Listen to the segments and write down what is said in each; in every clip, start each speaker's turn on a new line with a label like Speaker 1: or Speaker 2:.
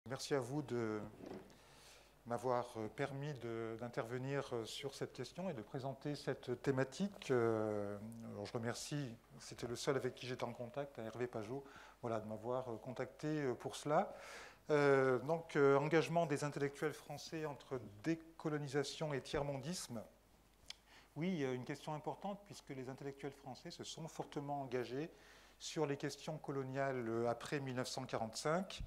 Speaker 1: Merci à vous de m'avoir permis d'intervenir sur cette question et de présenter cette thématique. Alors je remercie, c'était le seul avec qui j'étais en contact, Hervé Pajot, voilà, de m'avoir contacté pour cela. Engagement des intellectuels français entre décolonisation et tiers-mondisme. Oui, une question importante puisque les intellectuels français se sont fortement engagés sur les questions coloniales après 1945.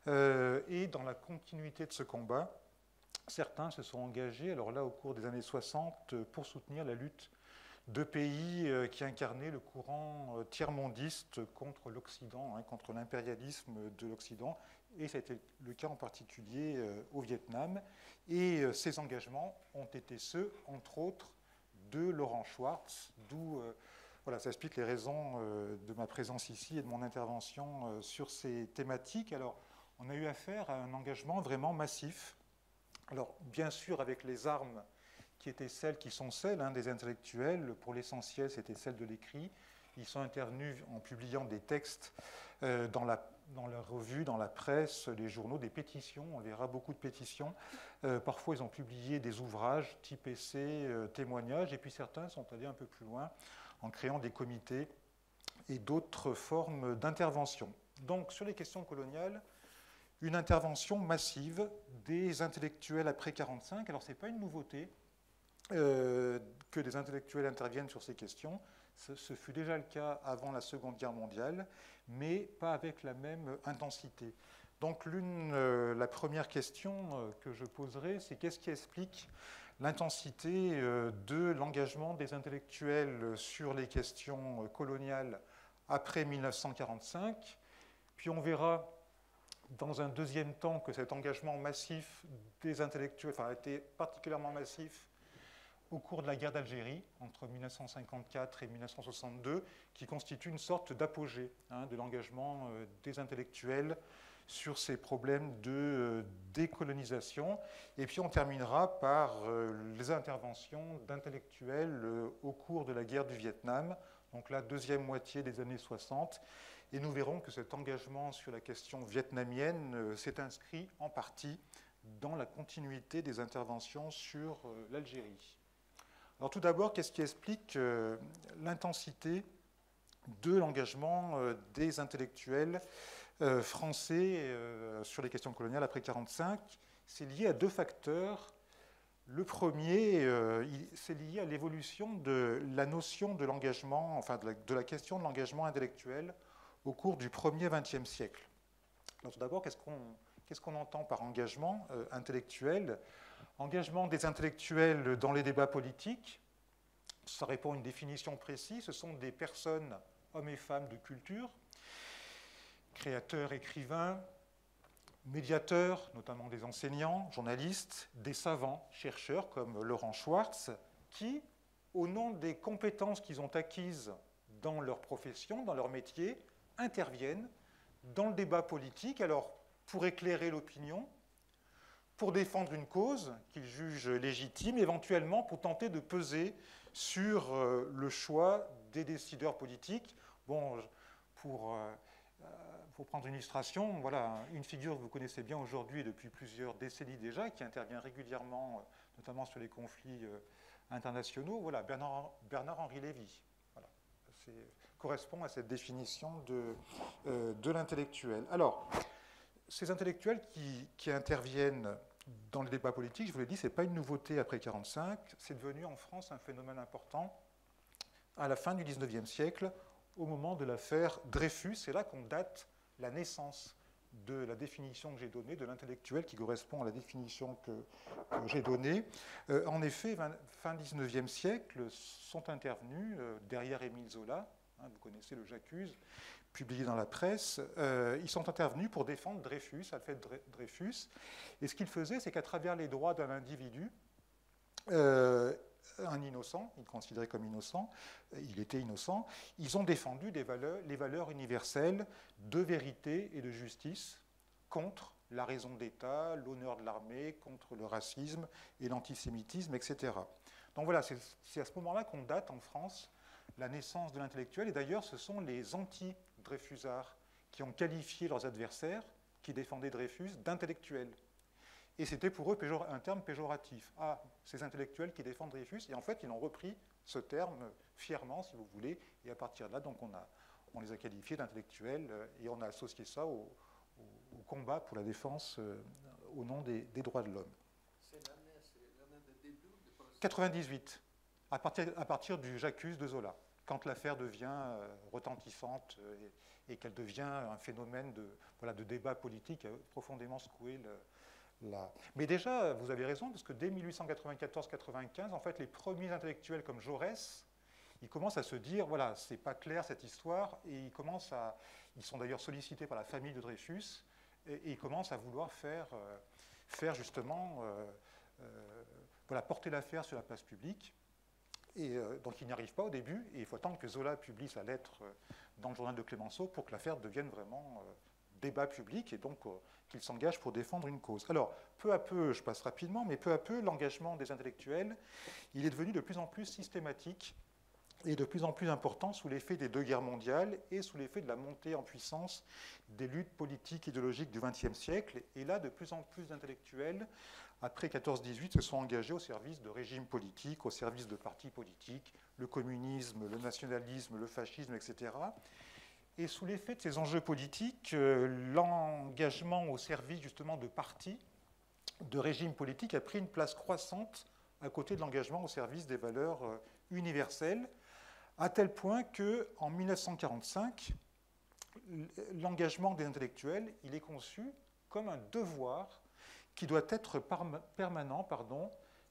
Speaker 1: Et dans la continuité de ce combat, certains se sont engagés, alors là au cours des années 60, pour soutenir la lutte de pays qui incarnaient le courant tiers-mondiste contre l'Occident, contre l'impérialisme de l'Occident, et ça a été le cas en particulier au Vietnam. Et ces engagements ont été ceux, entre autres, de Laurent Schwartz, d'où voilà, ça explique les raisons de ma présence ici et de mon intervention sur ces thématiques. Alors, on a eu affaire à un engagement vraiment massif. Alors, bien sûr, avec les armes qui étaient celles qui sont celles des intellectuels, pour l'essentiel, c'était celle de l'écrit. Ils sont intervenus en publiant des textes dans la revue, dans la presse, les journaux, des pétitions. On verra beaucoup de pétitions. Parfois, ils ont publié des ouvrages, type essais, témoignages, et puis certains sont allés un peu plus loin en créant des comités et d'autres formes d'intervention. Donc, sur les questions coloniales, une intervention massive des intellectuels après 1945. Alors, ce n'est pas une nouveauté que des intellectuels interviennent sur ces questions. Ce fut déjà le cas avant la Seconde Guerre mondiale, mais pas avec la même intensité. Donc, la première question que je poserai, c'est qu'est-ce qui explique l'intensité de l'engagement des intellectuels sur les questions coloniales après 1945. Puis on verra dans un deuxième temps que cet engagement massif des intellectuels a été particulièrement massif au cours de la guerre d'Algérie, entre 1954 et 1962, qui constitue une sorte d'apogée de l'engagement des intellectuels sur ces problèmes de décolonisation. Et puis on terminera par les interventions d'intellectuels au cours de la guerre du Vietnam, donc la deuxième moitié des années 60. Et nous verrons que cet engagement sur la question vietnamienne s'est inscrit en partie dans la continuité des interventions sur l'Algérie. Alors tout d'abord, qu'est-ce qui explique l'intensité de l'engagement des intellectuels français sur les questions coloniales après 1945? C'est lié à deux facteurs. Le premier, c'est lié à l'évolution de la notion de l'engagement, enfin de la question de l'engagement intellectuel au cours du premier XXe siècle. Alors tout d'abord, qu'est-ce qu'on entend par engagement intellectuel? Engagement des intellectuels dans les débats politiques, ça répond à une définition précise, ce sont des personnes, hommes et femmes de culture, créateurs, écrivains, médiateurs, notamment des enseignants, journalistes, des savants, chercheurs comme Laurent Schwartz, qui, au nom des compétences qu'ils ont acquises dans leur profession, dans leur métier, interviennent dans le débat politique, alors pour éclairer l'opinion, pour défendre une cause qu'ils jugent légitime, éventuellement pour tenter de peser sur le choix des décideurs politiques. Bon, pour prendre une illustration, voilà une figure que vous connaissez bien aujourd'hui depuis plusieurs décennies déjà, qui intervient régulièrement, notamment sur les conflits internationaux, voilà, Bernard-Henri Lévy. Voilà, correspond à cette définition de l'intellectuel. Alors, ces intellectuels qui interviennent dans le débat politique, je vous l'ai dit, ce n'est pas une nouveauté après 1945, c'est devenu en France un phénomène important à la fin du XIXe siècle, au moment de l'affaire Dreyfus. C'est là qu'on date la naissance de la définition que j'ai donnée, de l'intellectuel qui correspond à la définition que j'ai donnée. En effet, fin XIXe siècle, sont intervenus, derrière Émile Zola, vous connaissez le J'accuse, publié dans la presse, ils sont intervenus pour défendre Dreyfus, Alfred Dreyfus. Et ce qu'ils faisaient, c'est qu'à travers les droits d'un individu, un innocent, il considéré comme innocent, il était innocent, ils ont défendu les valeurs universelles de vérité et de justice contre la raison d'État, l'honneur de l'armée, contre le racisme et l'antisémitisme, etc. Donc voilà, c'est à ce moment-là qu'on date en France la naissance de l'intellectuel, et d'ailleurs ce sont les anti-Dreyfusards qui ont qualifié leurs adversaires qui défendaient Dreyfus d'intellectuels. Et c'était pour eux un terme péjoratif. Ah, ces intellectuels qui défendent Dreyfus. Et en fait, ils ont repris ce terme fièrement, si vous voulez. Et à partir de là, donc, on les a qualifiés d'intellectuels et on a associé ça au combat pour la défense au nom des droits de l'homme.
Speaker 2: C'est l'année de début de procès.
Speaker 1: 98, à partir du J'accuse de Zola, quand l'affaire devient retentissante et qu'elle devient un phénomène de débat politique qui a profondément secoué Mais déjà, vous avez raison, parce que dès 1894-95, en fait, les premiers intellectuels comme Jaurès, ils commencent à se dire, voilà, c'est pas clair cette histoire, et ils sont d'ailleurs sollicités par la famille de Dreyfus, et ils commencent à vouloir faire justement, porter l'affaire sur la place publique. Et donc ils n'y arrivent pas au début, et il faut attendre que Zola publie sa lettre dans le journal de Clemenceau pour que l'affaire devienne vraiment débat public, et donc qu'il s'engage pour défendre une cause. Alors, peu à peu, je passe rapidement, mais peu à peu, l'engagement des intellectuels, il est devenu de plus en plus systématique et de plus en plus important sous l'effet des deux guerres mondiales et sous l'effet de la montée en puissance des luttes politiques idéologiques du XXe siècle. Et là, de plus en plus d'intellectuels, après 14-18, se sont engagés au service de régimes politiques, au service de partis politiques, le communisme, le nationalisme, le fascisme, etc. Et sous l'effet de ces enjeux politiques, l'engagement au service justement de partis, de régimes politiques, a pris une place croissante à côté de l'engagement au service des valeurs universelles, à tel point qu'en 1945, l'engagement des intellectuels, il est conçu comme un devoir qui doit être permanent,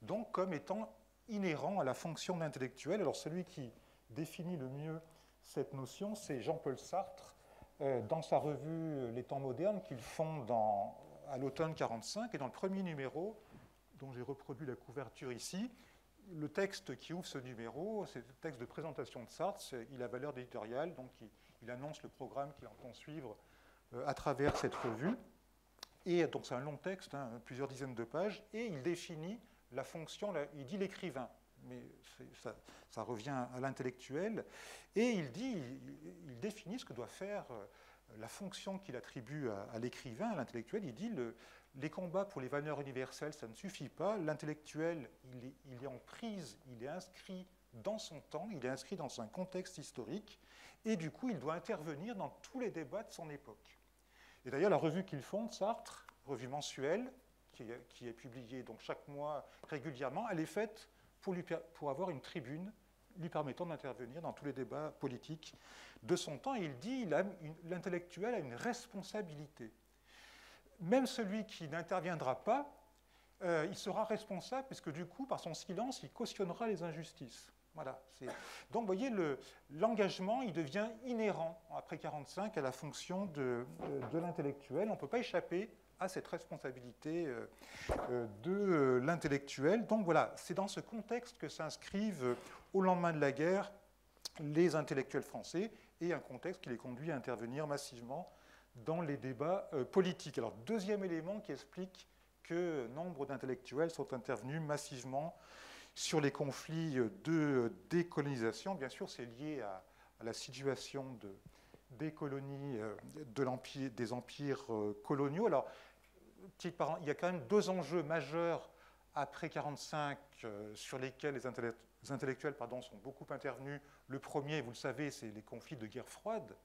Speaker 1: donc comme étant inhérent à la fonction d'intellectuel. Alors celui qui définit le mieux cette notion, c'est Jean-Paul Sartre, dans sa revue Les Temps modernes, qu'il fonde à l'automne 1945, et dans le premier numéro, dont j'ai reproduit la couverture ici, le texte qui ouvre ce numéro, c'est le texte de présentation de Sartre, il a valeur d'éditorial, donc il annonce le programme qu'il entend suivre à travers cette revue. Et donc c'est un long texte, plusieurs dizaines de pages, et il définit la fonction, il dit l'écrivain, mais ça revient à l'intellectuel, et il définit ce que doit faire la fonction qu'il attribue à l'écrivain, à l'intellectuel. Il dit les combats pour les valeurs universelles, ça ne suffit pas. L'intellectuel, il est en prise, il est inscrit dans son temps, il est inscrit dans un contexte historique, et du coup, il doit intervenir dans tous les débats de son époque. Et d'ailleurs, la revue qu'il fonde, Sartre, revue mensuelle, qui est publiée donc chaque mois régulièrement, elle est faite pour avoir une tribune lui permettant d'intervenir dans tous les débats politiques de son temps. Et il dit l'intellectuel a une responsabilité. Même celui qui n'interviendra pas, il sera responsable, puisque du coup, par son silence, il cautionnera les injustices. Voilà. Donc, vous voyez, l'engagement, il devient inhérent, après 1945, à la fonction de l'intellectuel. On ne peut pas échapper à cette responsabilité de l'intellectuel. Donc, voilà, c'est dans ce contexte que s'inscrivent, au lendemain de la guerre, les intellectuels français, et un contexte qui les conduit à intervenir massivement dans les débats politiques. Alors, deuxième élément qui explique que nombre d'intellectuels sont intervenus massivement sur les conflits de décolonisation. Bien sûr, c'est lié à la situation des colonies des empires coloniaux. Alors, il y a quand même deux enjeux majeurs après 1945 sur lesquels les intellectuels sont beaucoup intervenus. Le premier, vous le savez, c'est les conflits de guerre froide.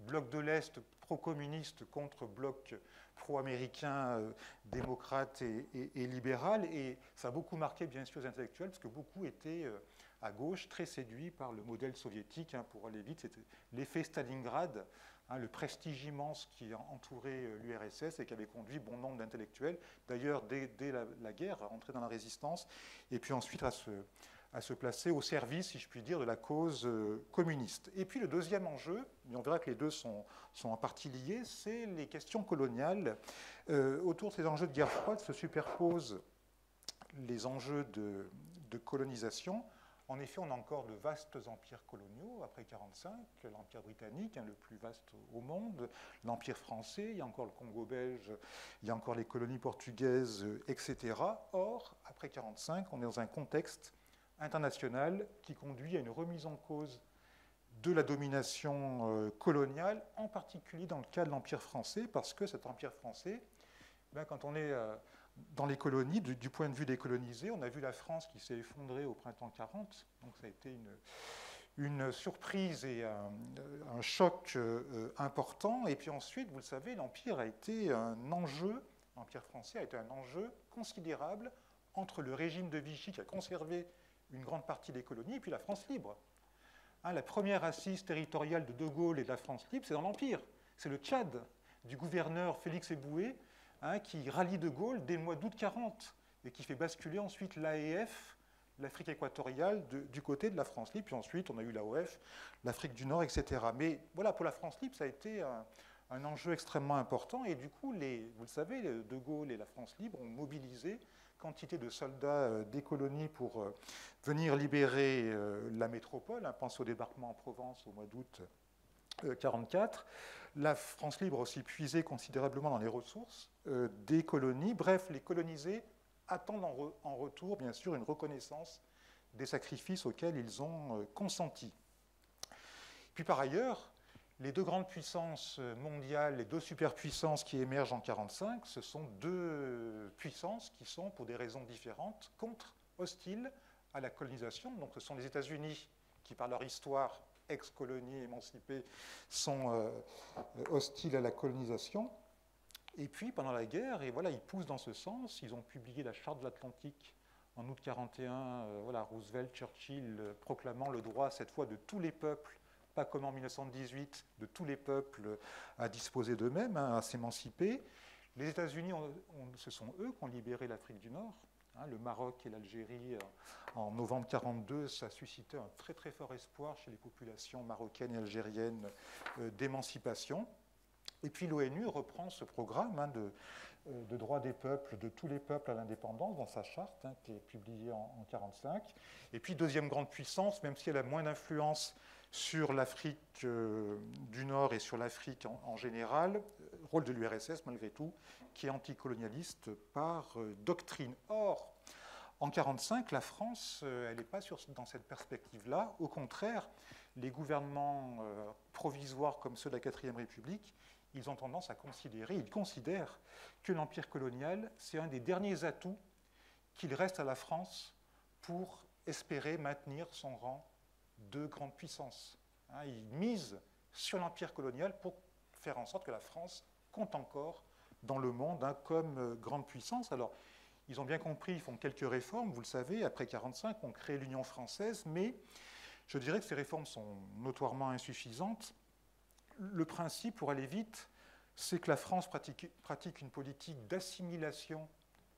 Speaker 1: Bloc de l'Est pro-communiste contre bloc pro-américain, démocrate et libéral. Et ça a beaucoup marqué, bien sûr, les intellectuels, parce que beaucoup étaient à gauche, très séduits par le modèle soviétique. Pour aller vite, c'était l'effet Stalingrad, le prestige immense qui entourait l'URSS et qui avait conduit bon nombre d'intellectuels, d'ailleurs, dès la guerre, à entrer dans la résistance, et puis ensuite à se placer au service, si je puis dire, de la cause communiste. Et puis le deuxième enjeu, mais on verra que les deux sont en partie liés, c'est les questions coloniales. Autour de ces enjeux de guerre froide se superposent les enjeux de colonisation. En effet, on a encore de vastes empires coloniaux après 1945, l'Empire britannique, le plus vaste au monde, l'Empire français, il y a encore le Congo belge, il y a encore les colonies portugaises, etc. Or, après 1945, on est dans un contexte international qui conduit à une remise en cause de la domination coloniale, en particulier dans le cas de l'Empire français, parce que cet Empire français, quand on est dans les colonies, du point de vue des colonisés, on a vu la France qui s'est effondrée au printemps 40, donc ça a été une surprise et un choc important. Et puis ensuite, vous le savez, l'Empire a été un enjeu, l'Empire français a été un enjeu considérable entre le régime de Vichy qui a conservé une grande partie des colonies et puis la France libre. La première assise territoriale de De Gaulle et de la France libre, c'est dans l'Empire. C'est le Tchad du gouverneur Félix Éboué qui rallie De Gaulle dès le mois d'août 40 et qui fait basculer ensuite l'AEF, l'Afrique équatoriale, du côté de la France libre. Puis ensuite, on a eu l'AOF, l'Afrique du Nord, etc. Mais voilà, pour la France libre, ça a été un enjeu extrêmement important. Et du coup, vous le savez, De Gaulle et la France libre ont mobilisé quantité de soldats des colonies pour venir libérer la métropole. Pensez au débarquement en Provence au mois d'août 1944. La France libre a aussi puisé considérablement dans les ressources des colonies. Bref, les colonisés attendent en retour, bien sûr, une reconnaissance des sacrifices auxquels ils ont consenti. Puis par ailleurs, les deux grandes puissances mondiales, les deux superpuissances qui émergent en 1945, ce sont deux puissances qui sont, pour des raisons différentes, hostiles à la colonisation. Donc ce sont les États-Unis qui, par leur histoire ex-colonie émancipée, sont hostiles à la colonisation. Et puis, pendant la guerre, et voilà, ils poussent dans ce sens. Ils ont publié la Charte de l'Atlantique en août 1941, Roosevelt, Churchill, proclamant le droit, cette fois, de tous les peuples, pas comme en 1918, de tous les peuples à disposer d'eux-mêmes, à s'émanciper. Les États-Unis, ce sont eux qui ont libéré l'Afrique du Nord. Le Maroc et l'Algérie, en novembre 1942, ça a suscité un très très fort espoir chez les populations marocaines et algériennes d'émancipation. Et puis l'ONU reprend ce programme de droit des peuples, de tous les peuples à l'indépendance, dans sa charte, qui est publiée en 1945. Et puis deuxième grande puissance, même si elle a moins d'influence sur l'Afrique du Nord et sur l'Afrique en général, rôle de l'URSS malgré tout, qui est anticolonialiste par doctrine. Or, en 1945, la France, elle n'est pas dans cette perspective-là. Au contraire, les gouvernements provisoires comme ceux de la 4e République, ils ont tendance à considérer, ils considèrent que l'empire colonial, c'est un des derniers atouts qu'il reste à la France pour espérer maintenir son rang de grande puissance. Ils misent sur l'empire colonial pour faire en sorte que la France compte encore dans le monde comme grande puissance. Alors, ils ont bien compris, ils font quelques réformes, vous le savez, après 1945, on crée l'Union française, mais je dirais que ces réformes sont notoirement insuffisantes. Le principe, pour aller vite, c'est que la France pratique une politique d'assimilation,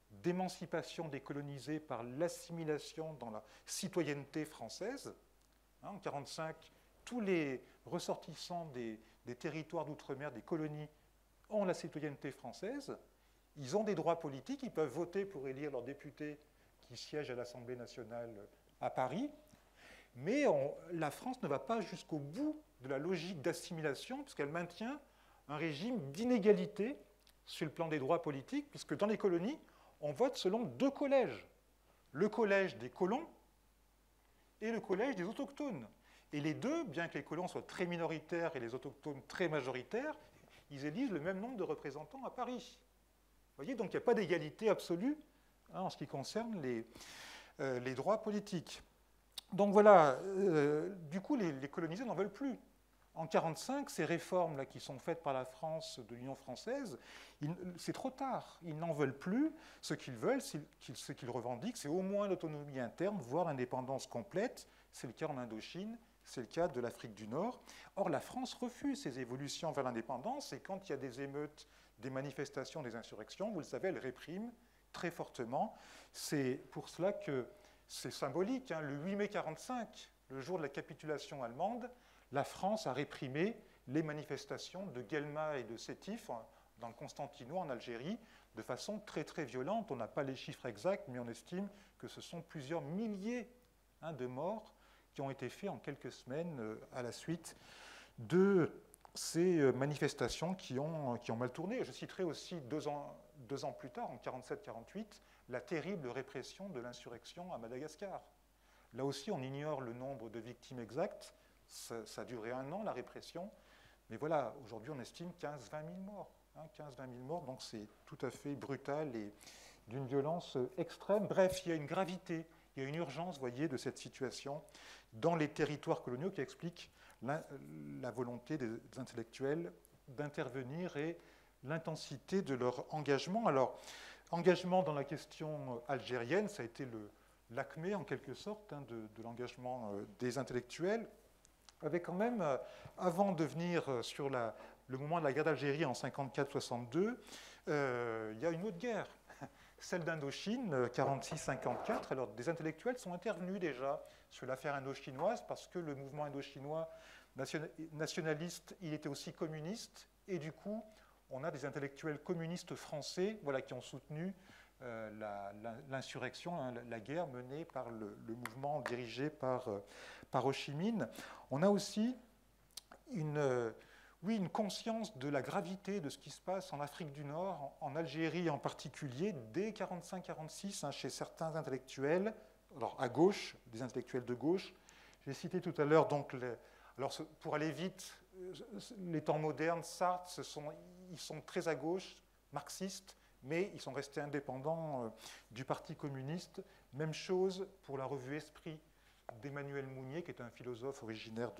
Speaker 1: d'émancipation des colonisés par l'assimilation dans la citoyenneté française. En 1945, tous les ressortissants des territoires d'outre-mer, des colonies, ont la citoyenneté française. Ils ont des droits politiques, ils peuvent voter pour élire leurs députés qui siègent à l'Assemblée nationale à Paris. Mais la France ne va pas jusqu'au bout de la logique d'assimilation, puisqu'elle maintient un régime d'inégalité sur le plan des droits politiques, puisque dans les colonies, on vote selon deux collèges. Le collège des colons et le collège des autochtones. Et les deux, bien que les colons soient très minoritaires et les autochtones très majoritaires, ils élisent le même nombre de représentants à Paris. Vous voyez, donc il n'y a pas d'égalité absolue en ce qui concerne les droits politiques. Donc voilà, du coup, les colonisés n'en veulent plus. En 1945, ces réformes-là qui sont faites par la France de l'Union française, c'est trop tard. Ils n'en veulent plus. Ce qu'ils veulent, ce qu'ils revendiquent, c'est au moins l'autonomie interne, voire l'indépendance complète. C'est le cas en Indochine, c'est le cas de l'Afrique du Nord. Or, la France refuse ces évolutions vers l'indépendance, et quand il y a des émeutes, des manifestations, des insurrections, vous le savez, elle réprime très fortement. C'est pour cela que c'est symbolique. Le 8 mai 1945, le jour de la capitulation allemande, la France a réprimé les manifestations de Guelma et de Sétif dans le Constantinois, en Algérie, de façon très très violente. On n'a pas les chiffres exacts, mais on estime que ce sont plusieurs milliers de morts qui ont été faits en quelques semaines à la suite de ces manifestations qui ont mal tourné. Je citerai aussi deux ans plus tard, en 1947-1948, la terrible répression de l'insurrection à Madagascar. Là aussi, on ignore le nombre de victimes exactes, Ça a duré 1 an, la répression. Mais voilà, aujourd'hui, on estime 15-20 000 morts. 15-20 000 morts, donc c'est tout à fait brutal et d'une violence extrême. Bref, il y a une gravité, il y a une urgence, vous voyez, de cette situation dans les territoires coloniaux qui explique la volonté des intellectuels d'intervenir et l'intensité de leur engagement. Alors, engagement dans la question algérienne, ça a été l'acmé, en quelque sorte, de l'engagement des intellectuels, avec quand même, avant de venir sur le moment de la guerre d'Algérie en 54-62, il y a une autre guerre, celle d'Indochine, 46-54. Alors, des intellectuels sont intervenus déjà sur l'affaire indochinoise parce que le mouvement indochinois nationaliste, il était aussi communiste, et du coup, on a des intellectuels communistes français qui ont soutenu l'insurrection, la guerre menée par le mouvement dirigé par Ho Chi Minh. On a aussi une conscience de la gravité de ce qui se passe en Afrique du Nord, en Algérie en particulier, dès 1945-1946, chez certains intellectuels, alors à gauche, des intellectuels de gauche. J'ai cité tout à l'heure, donc, alors pour aller vite, les temps modernes, Sartre, ils sont très à gauche, marxistes, mais ils sont restés indépendants du Parti communiste. Même chose pour la revue Esprit d'Emmanuel Mounier, qui est un philosophe originaire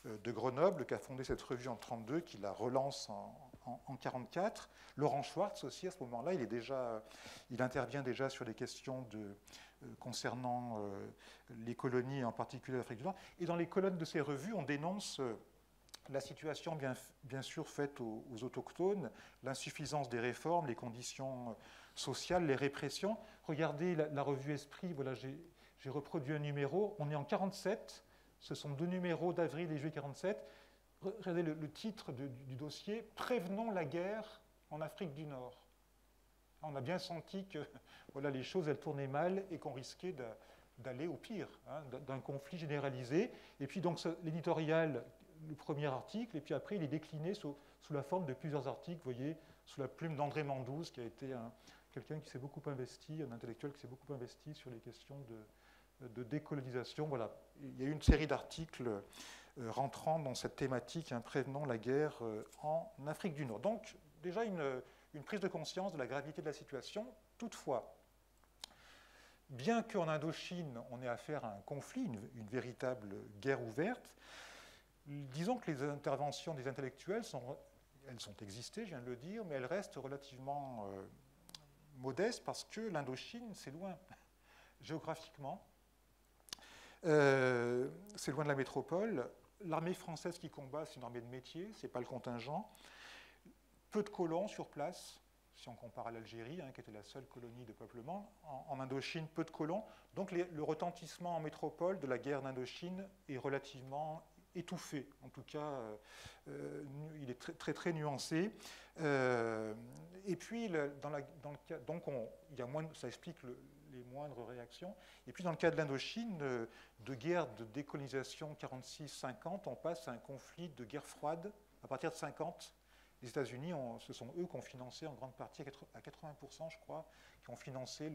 Speaker 1: de Grenoble, qui a fondé cette revue en 1932, qui la relance en 1944. Laurent Schwartz aussi, à ce moment-là, il intervient déjà sur les questions concernant les colonies, en particulier l'Afrique du Nord. Et dans les colonnes de ces revues, on dénonce la situation bien sûr faite aux autochtones, l'insuffisance des réformes, les conditions sociales, les répressions. Regardez la revue Esprit, voilà, j'ai reproduit un numéro, on est en 1947, ce sont 2 numéros d'avril et juillet 1947. Regardez le titre du dossier, « Prévenons la guerre en Afrique du Nord ». On a bien senti que les choses elles tournaient mal et qu'on risquait d'aller au pire, d'un conflit généralisé. Et puis donc l'éditorial, le premier article, et puis après il est décliné sous la forme de plusieurs articles, vous voyez, sous la plume d'André Mandouze, qui a été quelqu'un qui s'est beaucoup investi, un intellectuel qui s'est beaucoup investi sur les questions de décolonisation. Voilà, il y a eu une série d'articles rentrant dans cette thématique, prévenant la guerre en Afrique du Nord. Donc déjà une prise de conscience de la gravité de la situation. Toutefois, bien qu'en Indochine, on ait affaire à un conflit, une véritable guerre ouverte, disons que les interventions des intellectuels elles ont existé, je viens de le dire, mais elles restent relativement modestes parce que l'Indochine, c'est loin géographiquement. C'est loin de la métropole. L'armée française qui combat, c'est une armée de métier, ce n'est pas le contingent. Peu de colons sur place, si on compare à l'Algérie, qui était la seule colonie de peuplement. En Indochine, peu de colons. Donc le retentissement en métropole de la guerre d'Indochine est relativement étouffé. En tout cas, il est très, très nuancé. Et puis, il y a ça explique les moindres réactions. Et puis, dans le cas de l'Indochine, de guerre de décolonisation 46-50, on passe à un conflit de guerre froide à partir de 50. Les États-Unis, ce sont eux qui ont financé en grande partie, à 80%, je crois, qui ont financé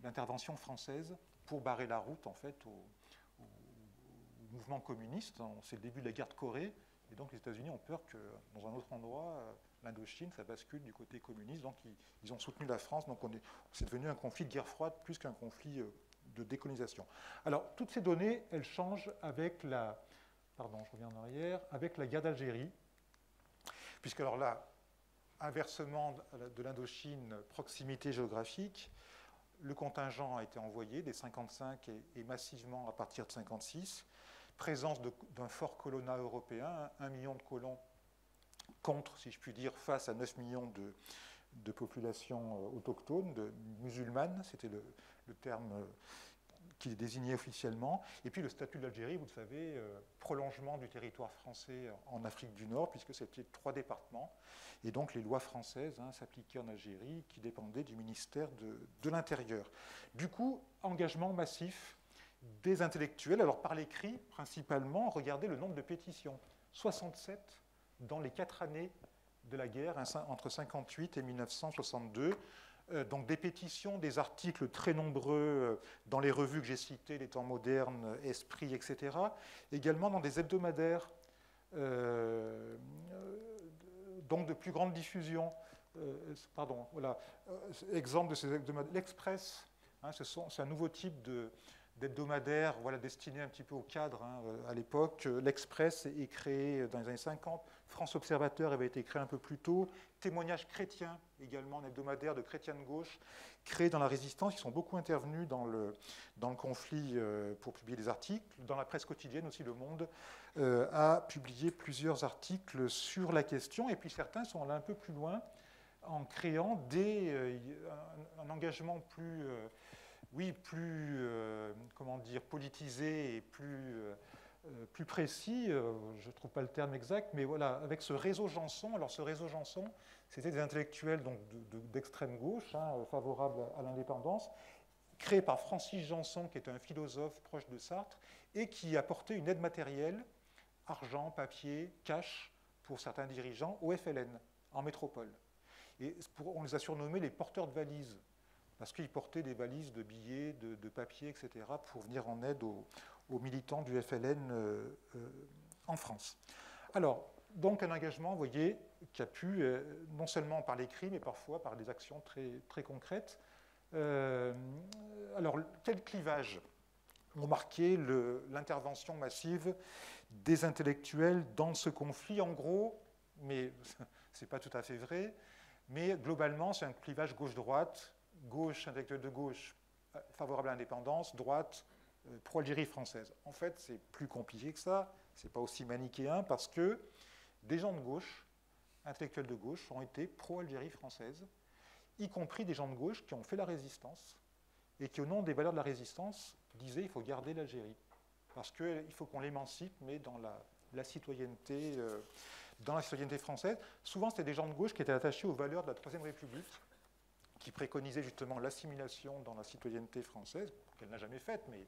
Speaker 1: l'intervention française pour barrer la route, en fait, au mouvement communiste. C'est le début de la guerre de Corée. Et donc, les États-Unis ont peur que, dans un autre endroit, l'Indochine, ça bascule du côté communiste. Donc, ils ont soutenu la France. Donc, c'est devenu un conflit de guerre froide plus qu'un conflit de décolonisation. Alors, toutes ces données, elles changent avec avec la guerre d'Algérie. Puisque, alors là, inversement de l'Indochine, proximité géographique, le contingent a été envoyé dès 1955 et massivement à partir de 1956. Présence d'un fort colonnat européen, 1 million de colons contre, si je puis dire, face à 9 millions de populations autochtones, musulmanes, c'était le terme qui est désigné officiellement. Et puis le statut de l'Algérie, vous le savez, prolongement du territoire français en Afrique du Nord, puisque c'était 3 départements. Et donc les lois françaises s'appliquaient en Algérie, qui dépendaient du ministère de l'Intérieur. Du coup, engagement massif des intellectuels, alors par l'écrit principalement. Regardez le nombre de pétitions, 67 dans les 4 années de la guerre, entre 1958 et 1962. Donc des pétitions, des articles très nombreux dans les revues que j'ai citées, Les Temps modernes, Esprit, etc. Également dans des hebdomadaires, donc de plus grande diffusion. Pardon, voilà. Exemple de ces hebdomadaires. L'Express, hein, c'est un nouveau type d'hebdomadaire, voilà, destiné un petit peu au cadre, hein, à l'époque. L'Express est créé dans les années 50. France Observateur avait été créé un peu plus tôt. Témoignages chrétiens, également un hebdomadaire de chrétiens de gauche, créé dans la Résistance. Ils sont beaucoup intervenus dans le conflit pour publier des articles. Dans la presse quotidienne aussi, Le Monde a publié plusieurs articles sur la question. Et puis certains sont allés un peu plus loin en créant un engagement plus... comment dire, politisé et plus précis, je ne trouve pas le terme exact, mais voilà, avec ce réseau Janson. Alors ce réseau Janson, c'était des intellectuels donc d'extrême gauche, hein, favorables à l'indépendance, créé par Francis Janson, qui était un philosophe proche de Sartre, et qui apportait une aide matérielle, argent, papier, cash, pour certains dirigeants, au FLN, en métropole. Et on les a surnommés les porteurs de valises, parce qu'ils portaient des valises de billets, de papier, etc., pour venir en aide aux militants du FLN en France. Alors, donc un engagement, vous voyez, qui a pu, non seulement par l'écrit, mais parfois par des actions très, très concrètes. Alors, quel clivage ont marqué l'intervention massive des intellectuels dans ce conflit? En gros, mais ce n'est pas tout à fait vrai, mais globalement, c'est un clivage gauche-droite, gauche, intellectuel de gauche, favorable à l'indépendance, droite, pro-Algérie française. En fait, c'est plus compliqué que ça, c'est pas aussi manichéen, parce que des gens de gauche, intellectuels de gauche, ont été pro-Algérie française, y compris des gens de gauche qui ont fait la résistance, et qui, au nom des valeurs de la résistance, disaient qu'il faut garder l'Algérie, parce qu'il faut qu'on l'émancipe, mais dans la citoyenneté, française. Souvent, c'était des gens de gauche qui étaient attachés aux valeurs de la Troisième République, qui préconisait justement l'assimilation dans la citoyenneté française, qu'elle n'a jamais faite, mais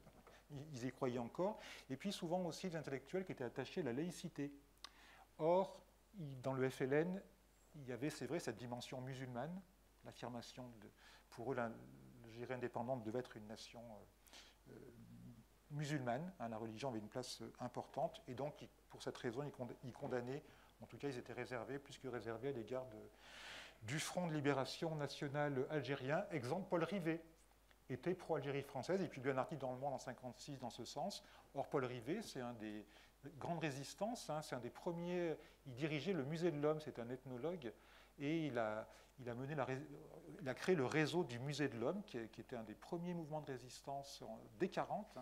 Speaker 1: ils y croyaient encore. Et puis souvent aussi des intellectuels qui étaient attachés à la laïcité. Or, dans le FLN, il y avait, c'est vrai, cette dimension musulmane, l'affirmation pour eux, l'Algérie indépendante devait être une nation musulmane, hein, la religion avait une place importante, et donc pour cette raison, ils condamnaient, en tout cas ils étaient réservés, plus que réservés à l'égard du Front de libération nationale algérien. Exemple, Paul Rivet était pro-Algérie française, il publie un article dans Le Monde en 1956 dans ce sens. Or, Paul Rivet, c'est un des grandes résistances, hein, c'est un des premiers, il dirigeait le Musée de l'Homme, c'est un ethnologue, et il a créé le réseau du Musée de l'Homme, qui était un des premiers mouvements de résistance dès 1940, hein,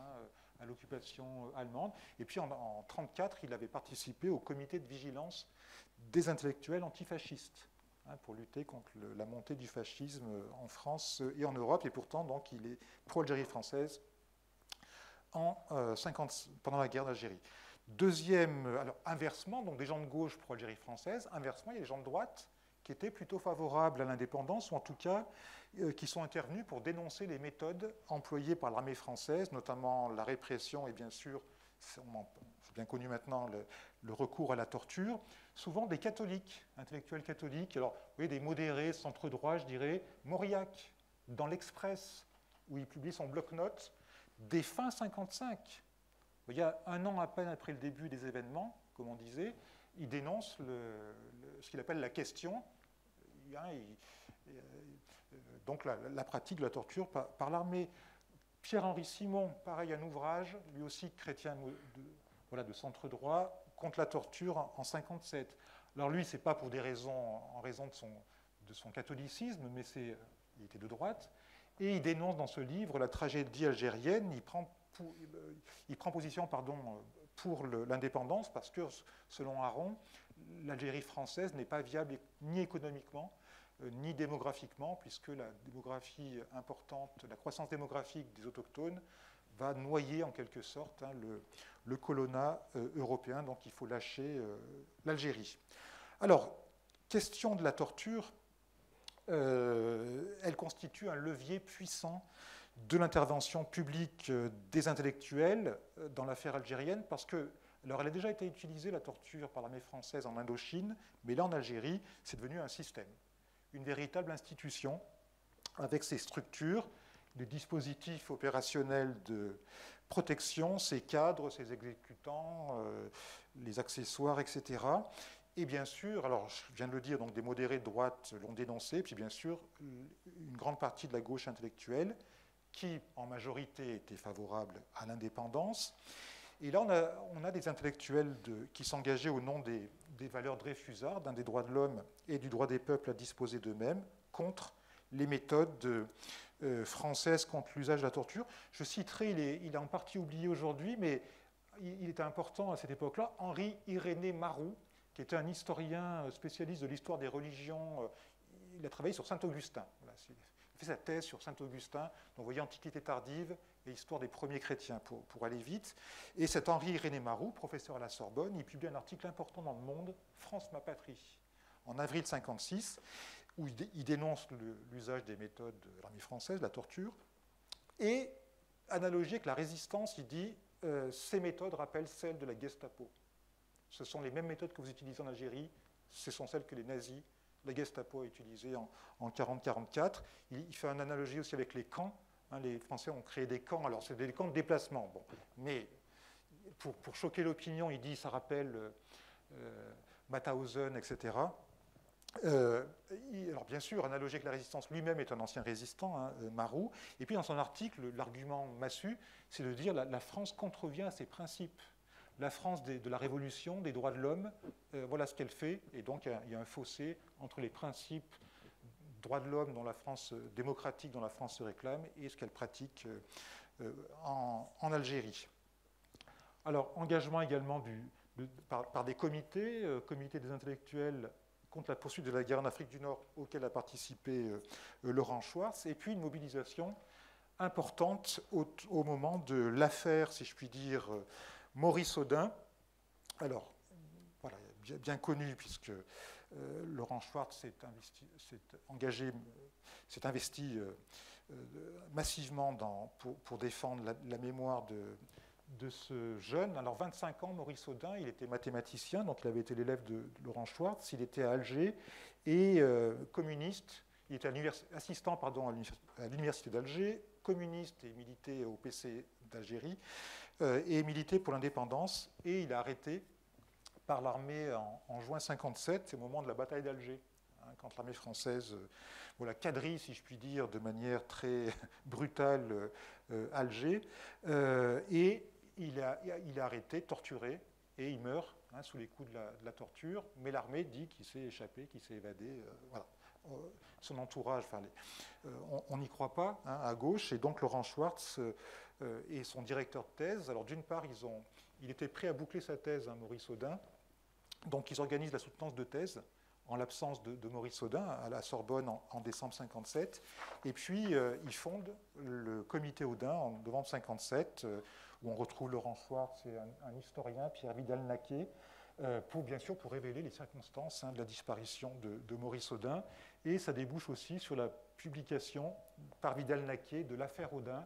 Speaker 1: à l'occupation allemande. Et puis en 1934, il avait participé au comité de vigilance des intellectuels antifascistes, pour lutter contre la montée du fascisme en France et en Europe. Et pourtant, donc, il est pro-Algérie française pendant la guerre d'Algérie. Deuxième, alors inversement, donc des gens de gauche pro-Algérie française, inversement, il y a des gens de droite qui étaient plutôt favorables à l'indépendance, ou en tout cas qui sont intervenus pour dénoncer les méthodes employées par l'armée française, notamment la répression et bien sûr, c'est bien connu maintenant, le recours à la torture, souvent des catholiques, intellectuels catholiques, alors vous voyez, des modérés, centre-droit, je dirais, Mauriac, dans l'Express, où il publie son bloc-notes, dès fin 1955, il y a un an à peine après le début des événements, comme on disait, il dénonce ce qu'il appelle la question, donc la pratique de la torture par l'armée. Pierre-Henri Simon, pareil, un ouvrage, lui aussi chrétien de centre-droit, contre la torture en 1957. Alors lui, ce n'est pas pour des raisons, en raison de son catholicisme, mais il était de droite, et il dénonce dans ce livre la tragédie algérienne. Il prend position pour l'indépendance, parce que, selon Aron, l'Algérie française n'est pas viable ni économiquement, ni démographiquement, puisque la démographie importante, la croissance démographique des autochtones va noyer en quelque sorte le colonna européen, donc il faut lâcher l'Algérie. Alors, question de la torture, elle constitue un levier puissant de l'intervention publique des intellectuels dans l'affaire algérienne, parce que, alors elle a déjà été utilisée, la torture, par l'armée française en Indochine, mais là en Algérie, c'est devenu un système, une véritable institution, avec ses structures, les dispositifs opérationnels de protection, ses cadres, ses exécutants, les accessoires, etc. Et bien sûr, alors je viens de le dire, donc des modérés de droite l'ont dénoncé, puis bien sûr, une grande partie de la gauche intellectuelle, qui en majorité était favorable à l'indépendance. Et là, on a des intellectuels qui s'engageaient au nom des valeurs dreyfusardes, des droits de l'homme et du droit des peuples à disposer d'eux-mêmes, contre les méthodes françaises contre l'usage de la torture. Je citerai, il est en partie oublié aujourd'hui, mais il était important à cette époque-là, Henri Irénée Maroux, qui était un historien spécialiste de l'histoire des religions. Il a travaillé sur Saint-Augustin. Voilà, il a fait sa thèse sur Saint-Augustin, donc vous voyez Antiquité tardive et histoire des premiers chrétiens, pour aller vite. Et cet Henri Irénée Maroux, professeur à la Sorbonne, il publie un article important dans Le Monde, France, ma patrie, en avril 1956, où il dénonce l'usage des méthodes de l'armée française, la torture, et analogie avec la résistance, il dit ces méthodes rappellent celles de la Gestapo. Ce sont les mêmes méthodes que vous utilisez en Algérie, ce sont celles que les nazis, la Gestapo a utilisées en 1940-1944. Il fait une analogie aussi avec les camps. Les Français ont créé des camps, alors c'est des camps de déplacement, bon. Mais pour choquer l'opinion, il dit ça rappelle Mauthausen, etc. Alors bien sûr, analogie avec la résistance, lui-même est un ancien résistant, Maroux. Et puis dans son article, l'argument massu, c'est de dire la France contrevient à ses principes. La France de la Révolution, des droits de l'homme, voilà ce qu'elle fait. Et donc il y a un fossé entre les principes droits de l'homme dont la France démocratique, dont la France se réclame, et ce qu'elle pratique en Algérie. Alors, engagement également par des comités, comités des intellectuels contre la poursuite de la guerre en Afrique du Nord, auquel a participé Laurent Schwartz, et puis une mobilisation importante au moment de l'affaire, si je puis dire, Maurice Audin. Alors, voilà, bien connu, puisque Laurent Schwartz s'est investi massivement pour défendre la mémoire de ce jeune. Alors, 25 ans, Maurice Audin, il était mathématicien, donc il avait été l'élève de Laurent Schwartz, il était à Alger, et communiste, il était assistant à l'université d'Alger, communiste et militait au PC d'Algérie, et milité pour l'indépendance, et il est arrêté par l'armée en juin 1957, c'est au moment de la bataille d'Alger, quand l'armée française quadrille, si je puis dire, de manière très brutale Alger, et il est arrêté, torturé, et il meurt sous les coups de la torture, mais l'armée dit qu'il s'est échappé, qu'il s'est évadé, voilà. Son entourage, on n'y croit pas à gauche, et donc Laurent Schwartz et son directeur de thèse, alors d'une part, il était prêt à boucler sa thèse, Maurice Audin, donc ils organisent la soutenance de thèse en l'absence de Maurice Audin à la Sorbonne en décembre 1957, et puis ils fondent le comité Audin en novembre 1957, où on retrouve Laurent Schwartz et un historien, Pierre Vidal-Naquet, bien sûr pour révéler les circonstances de la disparition de Maurice Audin, et ça débouche aussi sur la publication par Vidal-Naquet de l'affaire Audin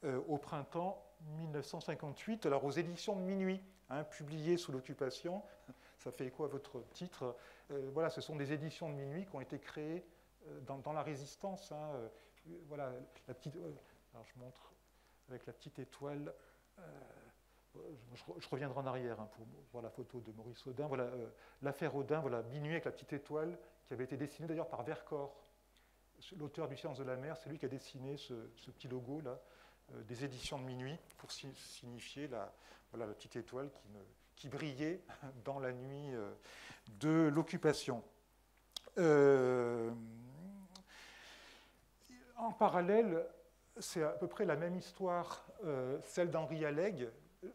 Speaker 1: au printemps 1958, alors aux éditions de Minuit, publiées sous l'occupation. Ça fait écho à votre titre. Voilà, ce sont des éditions de Minuit qui ont été créées dans la résistance. Voilà, la petite. Alors je montre avec la petite étoile. Je reviendrai en arrière pour voir la photo de Maurice Audin. Voilà, l'affaire Audin, voilà, Minuit avec la petite étoile, qui avait été dessinée d'ailleurs par Vercors, l'auteur du Sciences de la mer. C'est lui qui a dessiné ce petit logo là, des éditions de Minuit, pour signifier la petite étoile qui brillait dans la nuit de l'occupation. En parallèle, c'est à peu près la même histoire, celle d'Henri Alleg,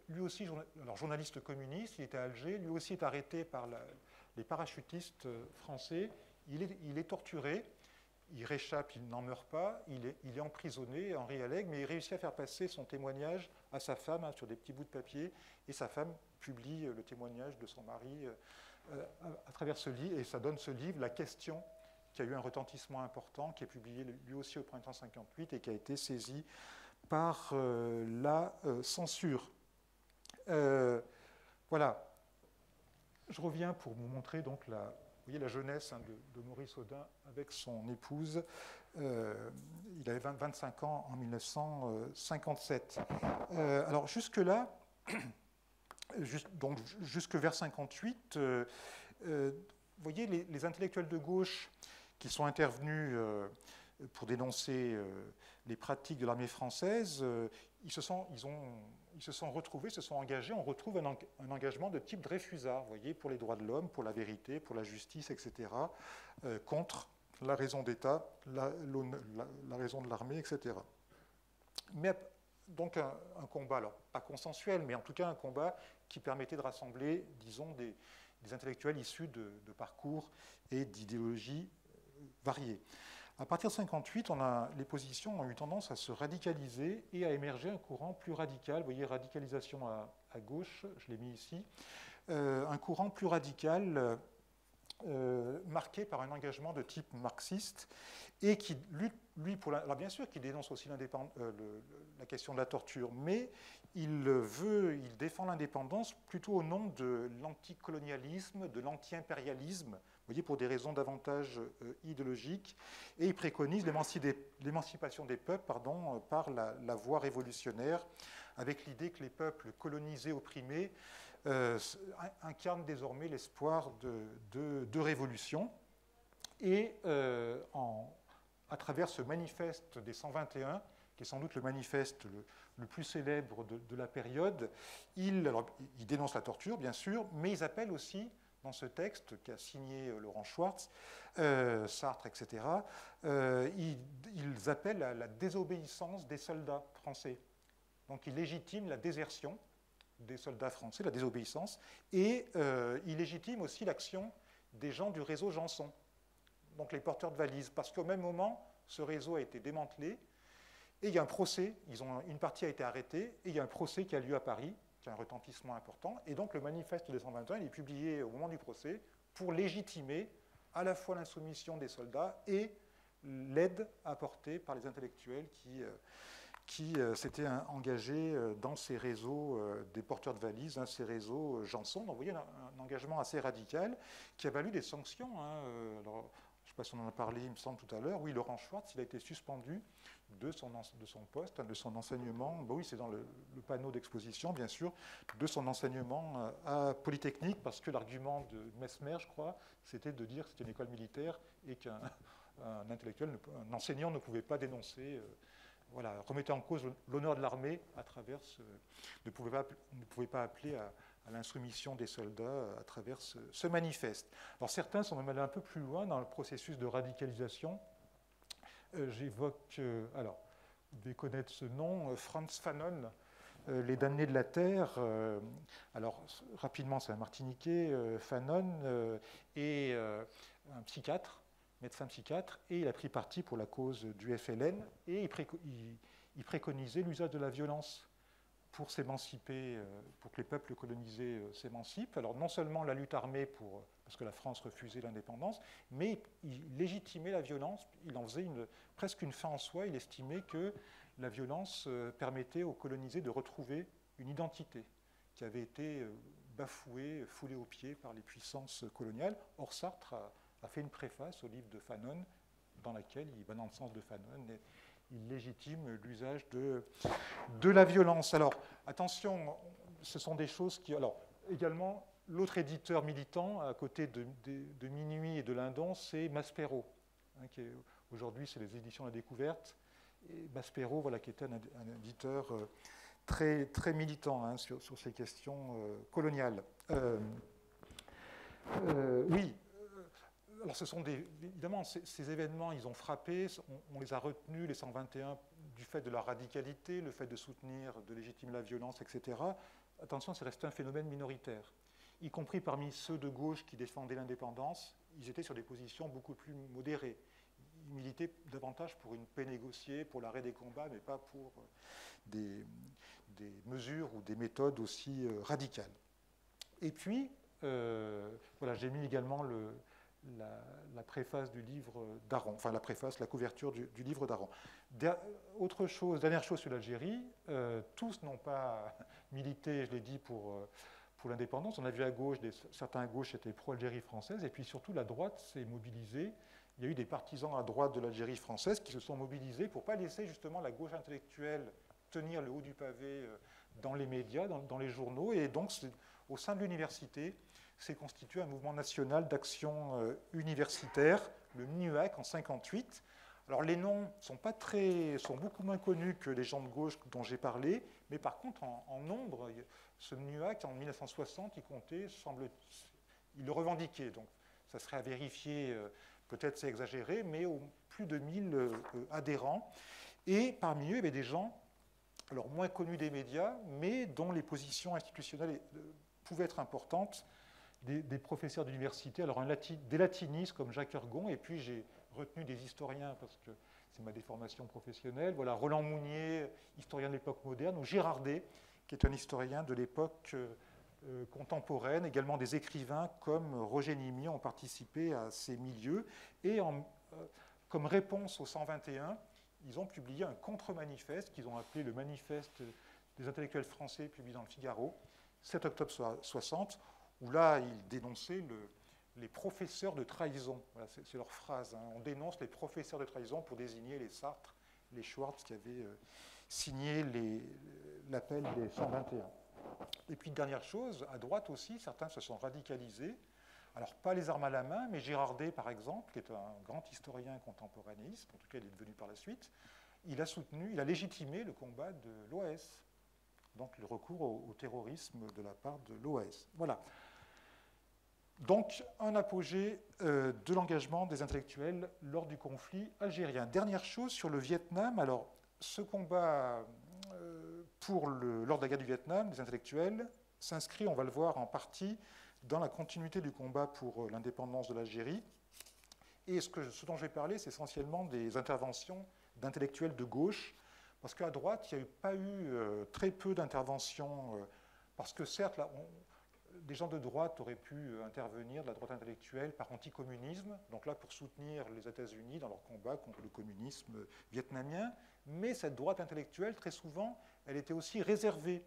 Speaker 1: lui aussi journaliste communiste, il était à Alger, lui aussi est arrêté par les parachutistes français, il est torturé, il réchappe, il n'en meurt pas, il est emprisonné, Henri Alleg, mais il réussit à faire passer son témoignage à sa femme sur des petits bouts de papier, et sa femme publie le témoignage de son mari à travers ce livre, et ça donne ce livre, La Question, qui a eu un retentissement important, qui est publié lui aussi au printemps 1958 et qui a été saisi par la censure. Voilà. Je reviens pour vous montrer donc voyez la jeunesse de Maurice Audin avec son épouse. Il avait 25 ans en 1957. Alors jusque-là, donc jusque vers 58, vous voyez les intellectuels de gauche qui sont intervenus pour dénoncer les pratiques de l'armée française, ils se sont retrouvés, se sont engagés. On retrouve un engagement de type Dreyfusard, vous voyez, pour les droits de l'homme, pour la vérité, pour la justice, etc., contre la raison d'État, la raison de l'armée, etc. Mais donc un combat, alors pas consensuel, mais en tout cas un combat qui permettait de rassembler, disons, des intellectuels issus de parcours et d'idéologies variées. À partir de 1958, les positions ont eu tendance à se radicaliser et à émerger un courant plus radical. Vous voyez, radicalisation à gauche, je l'ai mis ici. Un courant plus radical marqué par un engagement de type marxiste et qui lutte, lui, alors bien sûr, qui dénonce aussi la question de la torture, mais il défend l'indépendance plutôt au nom de l'anticolonialisme, de l'anti-impérialisme, vous voyez, pour des raisons davantage idéologiques, et il préconise l'émancipation des peuples par la voie révolutionnaire, avec l'idée que les peuples colonisés, opprimés, incarnent désormais l'espoir de révolution. Et à travers ce manifeste des 121, qui est sans doute le manifeste le plus célèbre de la période, il dénonce la torture, bien sûr, mais ils appellent aussi, dans ce texte qu'a signé Laurent Schwartz, Sartre, etc., ils appellent à la désobéissance des soldats français. Donc ils légitiment la désertion des soldats français, la désobéissance, et ils légitiment aussi l'action des gens du réseau Janson, donc les porteurs de valises, parce qu'au même moment, ce réseau a été démantelé, et il y a un procès, une partie a été arrêtée, et il y a un procès qui a lieu à Paris, qui a un retentissement important, et donc le manifeste des 121, il est publié au moment du procès pour légitimer à la fois l'insoumission des soldats et l'aide apportée par les intellectuels qui s'étaient engagés dans ces réseaux des porteurs de valises, ces réseaux Janson. Donc vous voyez un engagement assez radical qui a valu des sanctions. Alors, je ne sais pas si on en a parlé, il me semble, tout à l'heure. Oui, Laurent Schwartz, il a été suspendu de son poste, de son enseignement. Bon, oui, c'est dans le panneau d'exposition, bien sûr, de son enseignement à Polytechnique, parce que l'argument de Mesmer, je crois, c'était de dire que c'était une école militaire et qu'un intellectuel, un enseignant ne pouvait pas dénoncer, remettait en cause l'honneur de l'armée à travers ne pouvait pas appeler à l'insoumission des soldats à travers ce manifeste. Alors certains sont même allés un peu plus loin dans le processus de radicalisation. J'évoque, alors, vous devez connaître ce nom, Frantz Fanon, Les damnés de la terre. Alors, rapidement, c'est un Martiniquais. Fanon est un psychiatre, médecin psychiatre, et il a pris parti pour la cause du FLN, et il préconisait l'usage de la violence pour s'émanciper, pour que les peuples colonisés s'émancipent. Alors non seulement la lutte armée parce que la France refusait l'indépendance, mais il légitimait la violence, il en faisait presque une fin en soi, il estimait que la violence permettait aux colonisés de retrouver une identité qui avait été bafouée, foulée aux pieds par les puissances coloniales. Or Sartre a fait une préface au livre de Fanon, dans laquelle il va dans le sens de Fanon, et il légitime l'usage de la violence. Alors, attention, ce sont des choses qui... Alors, également, l'autre éditeur militant, à côté de Minuit et de Lindon, c'est Maspero. Aujourd'hui, c'est les éditions de la Découverte. Et Maspero, qui était un éditeur très, très militant sur ces questions coloniales. Oui. Alors, ce sont évidemment, ces événements, ils ont frappé, on les a retenus, les 121, du fait de la radicalité, le fait de soutenir, de légitimer la violence, etc. Attention, c'est resté un phénomène minoritaire. Y compris parmi ceux de gauche qui défendaient l'indépendance, ils étaient sur des positions beaucoup plus modérées. Ils militaient davantage pour une paix négociée, pour l'arrêt des combats, mais pas pour des mesures ou des méthodes aussi radicales. Et puis, j'ai mis également la préface du livre d'Aron, enfin la couverture du livre d'Aron. Dernière chose sur l'Algérie, tous n'ont pas milité, je l'ai dit, pour pour l'indépendance. On a vu à gauche, certains à gauche étaient pro-Algérie française, et puis surtout la droite s'est mobilisée. Il y a eu des partisans à droite de l'Algérie française qui se sont mobilisés pour ne pas laisser justement la gauche intellectuelle tenir le haut du pavé dans les médias, dans les journaux, et donc au sein de l'université s'est constitué un mouvement national d'action universitaire, le MNUAC, en 1958. Alors les noms sont beaucoup moins connus que les gens de gauche dont j'ai parlé, mais par contre en nombre, ce MNUAC en 1960, il comptait, il le revendiquait, donc ça serait à vérifier, peut-être c'est exagéré, mais plus de 1000 adhérents. Et parmi eux, il y avait des gens, alors moins connus des médias, mais dont les positions institutionnelles pouvaient être importantes, des professeurs d'université, alors des latinistes comme Jacques Ergon, et puis j'ai retenu des historiens parce que c'est ma déformation professionnelle. Voilà, Roland Mounier, historien de l'époque moderne, ou Girardet, qui est un historien de l'époque contemporaine. Également des écrivains comme Roger Nimy ont participé à ces milieux. Et comme réponse au 121, ils ont publié un contre-manifeste qu'ils ont appelé le Manifeste des intellectuels français, publié dans le Figaro, 7 octobre 60, où là, ils dénonçaient les professeurs de trahison. Voilà, c'est leur phrase. Hein. On dénonce les professeurs de trahison pour désigner les Sartre, les Schwartz qui avaient signé l'appel des 121. Et puis, dernière chose, à droite aussi, certains se sont radicalisés. Alors, pas les armes à la main, mais Girardet, par exemple, qui est un grand historien contemporanéiste, en tout cas, il est devenu par la suite, il a légitimé le combat de l'OAS, donc le recours au terrorisme de la part de l'OAS. Voilà. Donc, un apogée de l'engagement des intellectuels lors du conflit algérien. Dernière chose sur le Vietnam. Alors, ce combat lors de la guerre du Vietnam, des intellectuels, s'inscrit, on va le voir en partie, dans la continuité du combat pour l'indépendance de l'Algérie. Et ce dont je vais parler, c'est essentiellement des interventions d'intellectuels de gauche, parce qu'à droite, il n'y a pas eu très peu d'interventions, parce que certes, là, des gens de droite auraient pu intervenir, de la droite intellectuelle, par anticommunisme, donc là pour soutenir les États-Unis dans leur combat contre le communisme vietnamien, mais cette droite intellectuelle, très souvent, elle était aussi réservée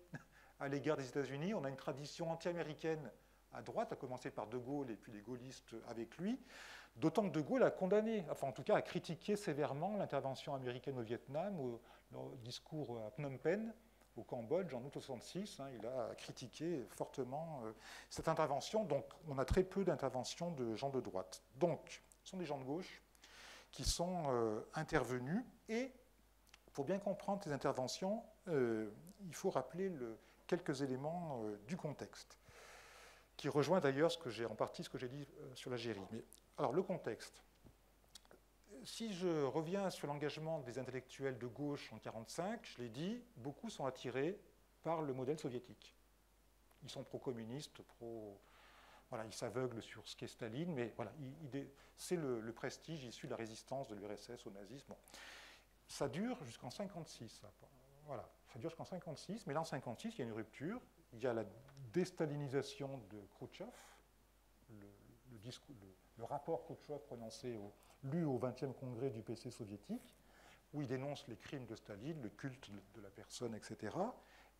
Speaker 1: à l'égard des États-Unis. On a une tradition anti-américaine à droite, à commencer par De Gaulle et puis les gaullistes avec lui, d'autant que De Gaulle a condamné, enfin en tout cas a critiqué sévèrement l'intervention américaine au Vietnam, au discours à Phnom Penh, au Cambodge, en août 1966, il a critiqué fortement cette intervention. Donc, on a très peu d'interventions de gens de droite. Donc, ce sont des gens de gauche qui sont intervenus. Et, pour bien comprendre ces interventions, il faut rappeler quelques éléments du contexte, qui rejoint d'ailleurs en partie ce que j'ai dit sur l'Algérie. Alors, le contexte. Si je reviens sur l'engagement des intellectuels de gauche en 1945, je l'ai dit, beaucoup sont attirés par le modèle soviétique. Ils sont pro-communistes, voilà, ils s'aveuglent sur ce qu'est Staline, mais voilà, c'est le prestige issu de la résistance de l'URSS au nazisme. Bon. Ça dure jusqu'en 1956. Voilà, ça dure jusqu'en 1956, mais là en 1956, il y a une rupture. Il y a la déstalinisation de Khrouchtchev, le rapport Khrouchtchev prononcé lu au 20e congrès du PC soviétique, où il dénonce les crimes de Staline, le culte de la personne, etc.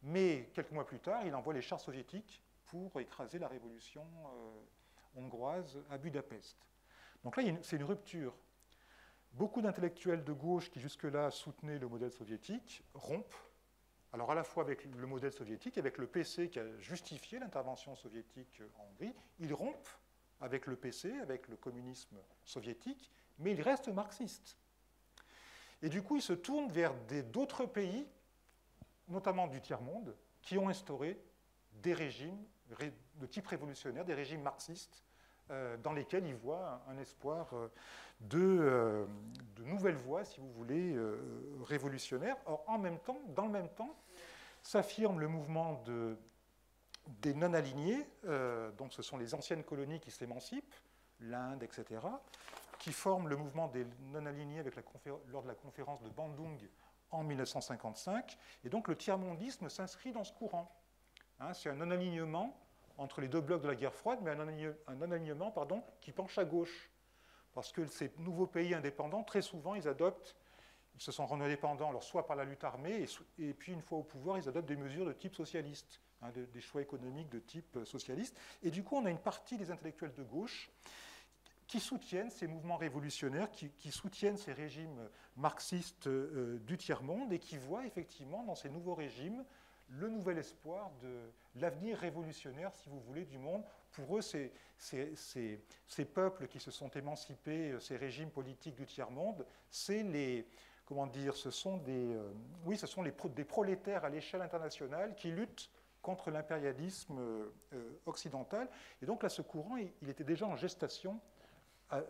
Speaker 1: Mais quelques mois plus tard, il envoie les chars soviétiques pour écraser la révolution hongroise à Budapest. Donc là, c'est une rupture. Beaucoup d'intellectuels de gauche qui jusque-là soutenaient le modèle soviétique rompent, alors à la fois avec le modèle soviétique, avec le PC qui a justifié l'intervention soviétique en Hongrie, ils rompent avec le PC, avec le communisme soviétique, mais ils restent marxistes. Et du coup, ils se tournent vers d'autres pays, notamment du tiers-monde, qui ont instauré des régimes de type révolutionnaire, des régimes marxistes, dans lesquels ils voient un espoir de nouvelles voies, si vous voulez, révolutionnaires. Or, dans le même temps, s'affirme le mouvement des non-alignés, donc ce sont les anciennes colonies qui s'émancipent, l'Inde, etc., qui forment le mouvement des non-alignés lors de la conférence de Bandung en 1955. Et donc le tiers-mondisme s'inscrit dans ce courant. C'est un non-alignement entre les deux blocs de la guerre froide, mais un non-alignement qui penche à gauche. Parce que ces nouveaux pays indépendants, très souvent, ils se sont rendus indépendants, alors soit par la lutte armée, et puis une fois au pouvoir, ils adoptent des mesures de type socialiste. des choix économiques de type socialiste. Et du coup, on a une partie des intellectuels de gauche qui soutiennent ces mouvements révolutionnaires, qui soutiennent ces régimes marxistes du tiers-monde et qui voient effectivement dans ces nouveaux régimes le nouvel espoir de l'avenir révolutionnaire, si vous voulez, du monde. Pour eux, ces peuples qui se sont émancipés, ces régimes politiques du tiers-monde, c'est ce sont des prolétaires à l'échelle internationale qui luttent contre l'impérialisme occidental. Et donc là, ce courant, il était déjà en gestation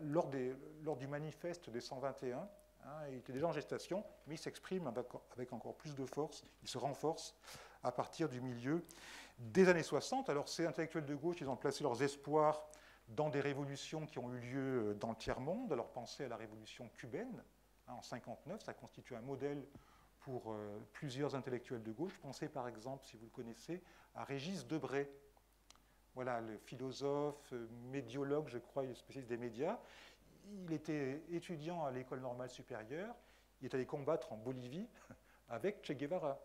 Speaker 1: lors du manifeste des 121. Il était déjà en gestation, mais il s'exprime avec encore plus de force, il se renforce à partir du milieu des années 60. Alors ces intellectuels de gauche, ils ont placé leurs espoirs dans des révolutions qui ont eu lieu dans le tiers-monde. Alors pensez à la révolution cubaine, en 1959, ça constitue un modèle pour plusieurs intellectuels de gauche. Pensez par exemple, si vous le connaissez, à Régis Debray. Voilà, le philosophe, médiologue, je crois, il est spécialiste des médias. Il était étudiant à l'école normale supérieure. Il est allé combattre en Bolivie avec Che Guevara.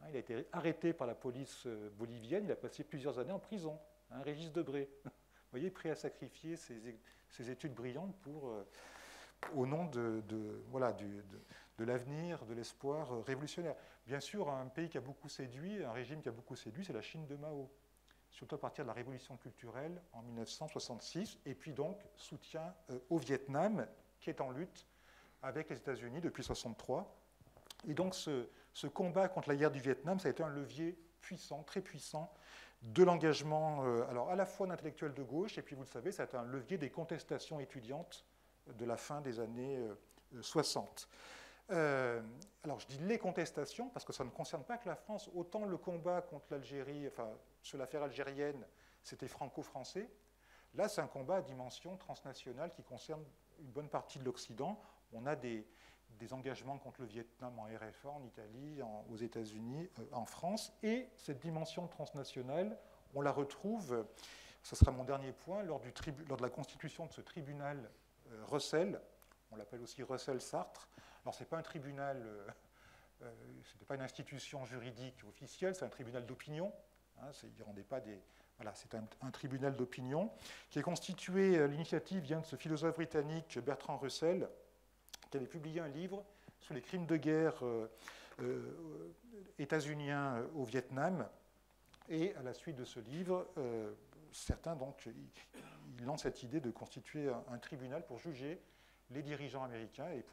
Speaker 1: Il a été arrêté par la police bolivienne. Il a passé plusieurs années en prison. Régis Debray. Vous voyez, prêt à sacrifier ses études brillantes au nom de l'avenir, de l'espoir révolutionnaire. Bien sûr, un pays qui a beaucoup séduit, un régime qui a beaucoup séduit, c'est la Chine de Mao. Surtout à partir de la révolution culturelle en 1966, et puis donc soutien au Vietnam, qui est en lutte avec les États-Unis depuis 1963. Et donc ce combat contre la guerre du Vietnam, ça a été un levier puissant, très puissant, de l'engagement, alors à la fois d'intellectuels de gauche, et puis vous le savez, ça a été un levier des contestations étudiantes de la fin des années 60. Alors je dis les contestations, parce que ça ne concerne pas que la France, autant le combat contre l'Algérie, enfin sur l'affaire algérienne, c'était franco-français. Là, c'est un combat à dimension transnationale qui concerne une bonne partie de l'Occident. On a des engagements contre le Vietnam en RFA, en Italie, aux États-Unis, en France. Et cette dimension transnationale, on la retrouve, ce sera mon dernier point, lors de la constitution de ce tribunal Russell. On l'appelle aussi Russell-Sartre. Alors, ce n'est pas un tribunal, ce n'était pas une institution juridique officielle, c'est un tribunal d'opinion. Il rendait pas des... Voilà, c'est un tribunal d'opinion qui est constitué, l'initiative vient de ce philosophe britannique Bertrand Russell, qui avait publié un livre sur les crimes de guerre états-uniens au Vietnam. Et à la suite de ce livre, certains donc, ils lancent cette idée de constituer un tribunal pour juger les dirigeants américains et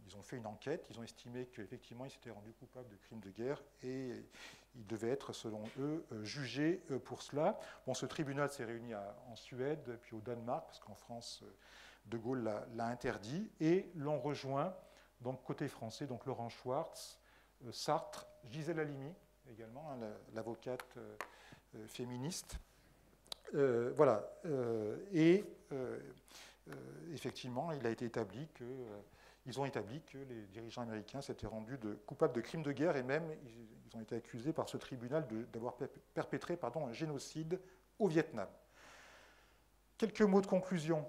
Speaker 1: ils ont fait une enquête, ils ont estimé qu'effectivement ils s'étaient rendus coupables de crimes de guerre et ils devaient être, selon eux, jugés pour cela. Bon, ce tribunal s'est réuni en Suède, puis au Danemark, parce qu'en France, De Gaulle l'a interdit, et l'ont rejoint, donc côté français, donc Laurent Schwartz, Sartre, Gisèle Halimi, également, l'avocate féministe. Voilà. Effectivement, il a été établi que... Ils ont établi que les dirigeants américains s'étaient rendus coupables de crimes de guerre et même ils ont été accusés par ce tribunal d'avoir perpétré un génocide au Vietnam. Quelques mots de conclusion,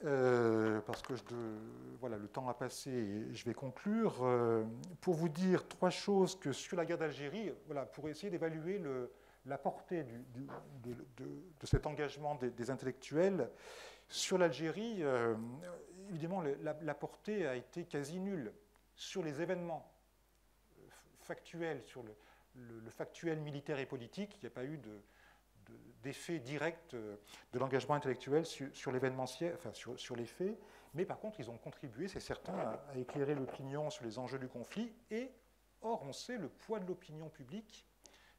Speaker 1: parce que le temps a passé et je vais conclure. Pour vous dire trois choses que sur la guerre d'Algérie, pour essayer d'évaluer la portée de cet engagement des intellectuels. Sur l'Algérie, évidemment, la portée a été quasi nulle. Sur les événements factuels, sur le factuel militaire et politique, il n'y a pas eu d'effet direct de l'engagement intellectuel sur l'événementiel, enfin sur les faits, mais par contre, ils ont contribué, c'est certain, à éclairer l'opinion sur les enjeux du conflit. Et, or, on sait le poids de l'opinion publique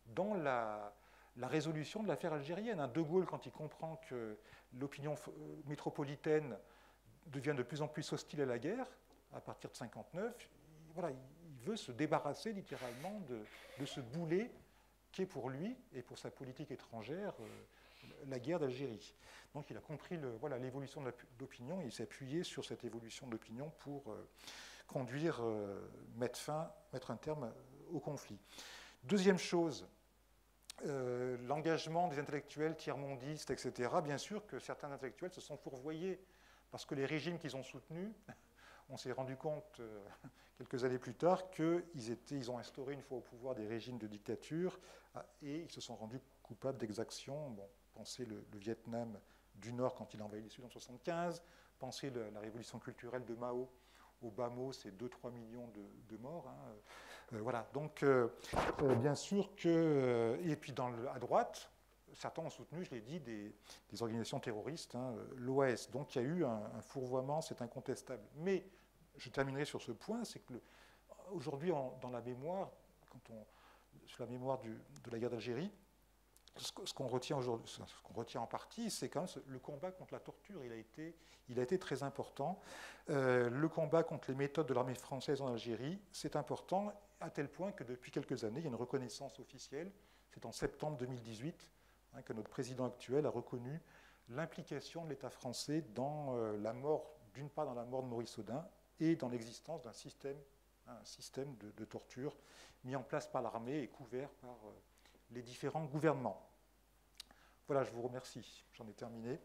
Speaker 1: dans la résolution de l'affaire algérienne. De Gaulle, quand il comprend que l'opinion métropolitaine devient de plus en plus hostile à la guerre, à partir de 1959, il veut se débarrasser littéralement de ce boulet qui est pour lui et pour sa politique étrangère la guerre d'Algérie. Donc il a compris l'évolution de l'opinion et il s'est appuyé sur cette évolution de l'opinion pour mettre un terme au conflit. Deuxième chose, l'engagement des intellectuels tiers-mondistes, etc., bien sûr que certains intellectuels se sont fourvoyés, parce que les régimes qu'ils ont soutenus on s'est rendu compte quelques années plus tard qu'ils ont instauré une fois au pouvoir des régimes de dictature et ils se sont rendus coupables d'exactions. Bon, pensez le Vietnam du Nord quand il a envahi le Sud en 1975, pensez la révolution culturelle de Mao. Au bas mot, c'est 2-3 millions de morts. Hein. Voilà, donc bien sûr que... et puis à droite, certains ont soutenu, je l'ai dit, des organisations terroristes, hein, l'OAS. Donc il y a eu un fourvoiement, c'est incontestable. Mais je terminerai sur ce point, c'est que aujourd'hui, dans la mémoire, sur la mémoire de la guerre d'Algérie, ce qu'on retient aujourd'hui, ce qu'on retient en partie, c'est quand même le combat contre la torture. Il a été très important. Le combat contre les méthodes de l'armée française en Algérie, c'est important, à tel point que depuis quelques années, il y a une reconnaissance officielle. C'est en septembre 2018 que notre président actuel a reconnu l'implication de l'État français dans la mort, d'une part dans la mort de Maurice Audin, et dans l'existence d'un système de torture mis en place par l'armée et couvert par les différents gouvernements. Voilà, je vous remercie. J'en ai terminé.